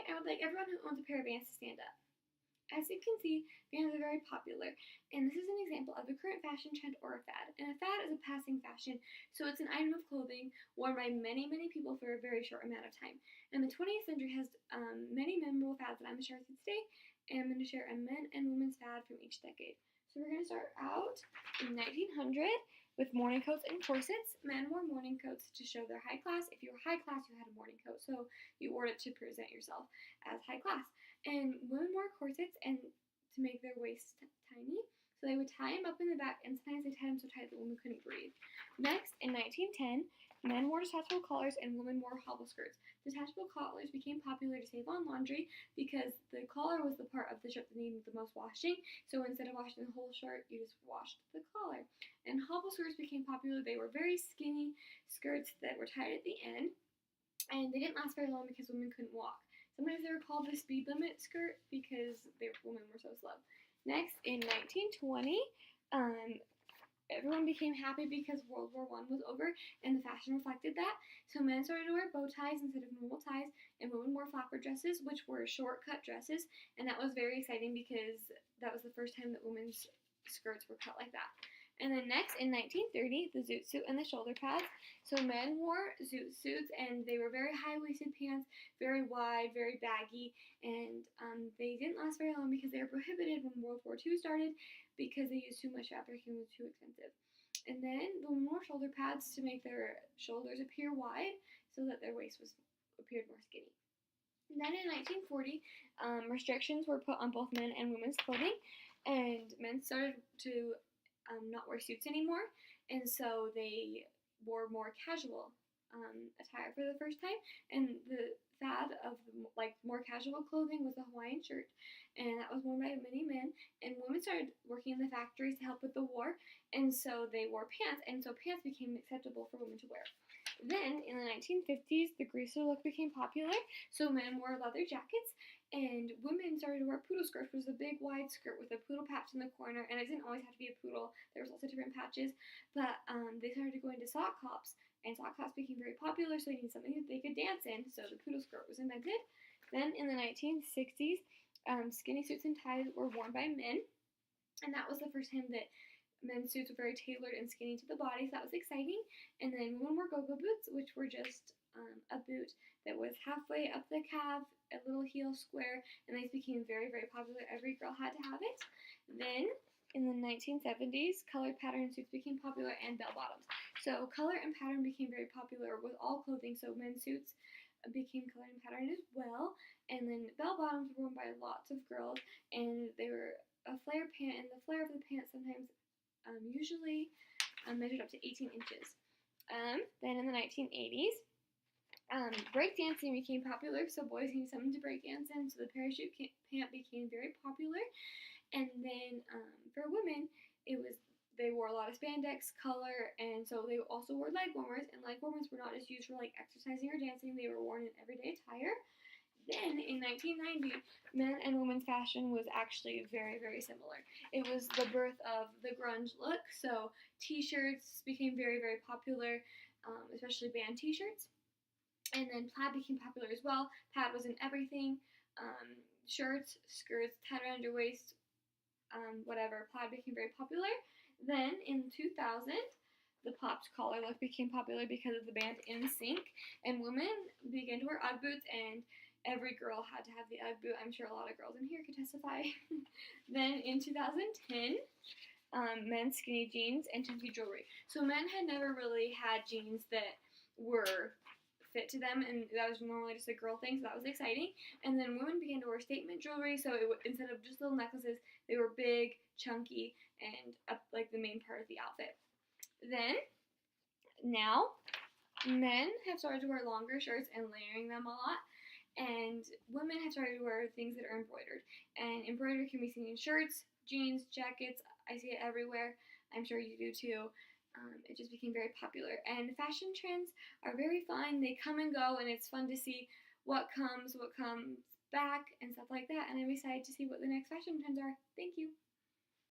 I would like everyone who owns a pair of Vans to stand up. As you can see, Vans are very popular, and this is an example of a current fashion trend or a fad. And a fad is a passing fashion, so it's an item of clothing worn by many, many people for a very short amount of time. And the 20th century has many memorable fads that I'm going to share with you today, and I'm going to share a men and women's fad from each decade. So we're going to start out in 1900 with morning coats and corsets. Men wore morning coats to show their high class. If you were high class, you had a morning coat, so you wore it to present yourself as high class. And women wore corsets and to make their waists tiny, so they would tie them up in the back, and sometimes they tied them so tight that women couldn't breathe. Next, in 1910, men wore detachable collars and women wore hobble skirts. Detachable collars became popular to save on laundry because the collar was the part of the shirt that needed the most washing, so instead of washing the whole shirt, you just washed the collar. And hobble skirts became popular. They were very skinny skirts that were tied at the end, and they didn't last very long because women couldn't walk. Sometimes they were called the speed limit skirt because women were so slow. Next, in 1920, everyone became happy because World War I was over and the fashion reflected that. So men started to wear bow ties instead of normal ties, and women wore flapper dresses, which were short cut dresses, and that was very exciting because that was the first time that women's skirts were cut like that. And then next, in 1930, the zoot suit and the shoulder pads. So men wore zoot suits, and they were very high-waisted pants, very wide, very baggy, and they didn't last very long because they were prohibited when World War II started because they used too much fabric and it was too expensive. And then the more shoulder pads to make their shoulders appear wide so that their waist appeared more skinny. And then in 1940, restrictions were put on both men and women's clothing, and men started to not wear suits anymore, and so they wore more casual attire for the first time. And the fad of more casual clothing was the Hawaiian shirt, and that was worn by many men. And women started working in the factories to help with the war, and so they wore pants, and so pants became acceptable for women to wear. Then in the 1950s, the greaser look became popular, so men wore leather jackets, and women started to wear poodle skirts, which was a big wide skirt with a poodle patch in the corner, and it didn't always have to be a poodle. There was lots of different patches, but they started to go into sock hops, and sock hops became very popular, so they needed something that they could dance in, so the poodle skirt was invented. Then in the 1960s, skinny suits and ties were worn by men, and that was the first time that men's suits were very tailored and skinny to the body, so that was exciting. And then women wore go-go boots, which were just a boot that was halfway up the calf, a little heel square, and these became very, very popular. Every girl had to have it. Then, in the 1970s, colored pattern suits became popular and bell-bottoms. So color and pattern became very popular with all clothing, so men's suits became colored and patterned as well. And then bell-bottoms were worn by lots of girls, and they were a flare pant, and the flare of the pants sometimes usually measured up to 18 inches. Then in the 1980s, breakdancing became popular, so boys needed something to breakdance in, so the parachute pant became very popular. And then for women, they wore a lot of spandex color, and so they also wore leg warmers, and leg warmers were not just used for exercising or dancing, they were worn in everyday attire. Then in 1990, men and women's fashion was actually very, very similar. It was the birth of the grunge look, so t-shirts became very, very popular, especially band t-shirts. And then plaid became popular as well. Plaid was in everything. Shirts, skirts, tied around your waist, whatever. Plaid became very popular. Then in 2000, the popped collar look became popular because of the band NSYNC, and women began to wear Ugg boots, and every girl had to have the Ugg boot. I'm sure a lot of girls in here could testify. Then in 2010, men's skinny jeans and chunky jewelry. So men had never really had jeans that were fit to them, and that was normally just a girl thing, so that was exciting. And then women began to wear statement jewelry, so instead of just little necklaces, they were big, chunky, and up the main part of the outfit. Then, now, men have started to wear longer shirts and layering them a lot, and women have started to wear things that are embroidered. And embroidery can be seen in shirts, jeans, jackets. I see it everywhere. I'm sure you do too. It just became very popular. And fashion trends are very fun. They come and go, and it's fun to see what comes back, and stuff like that. And I'm excited to see what the next fashion trends are. Thank you.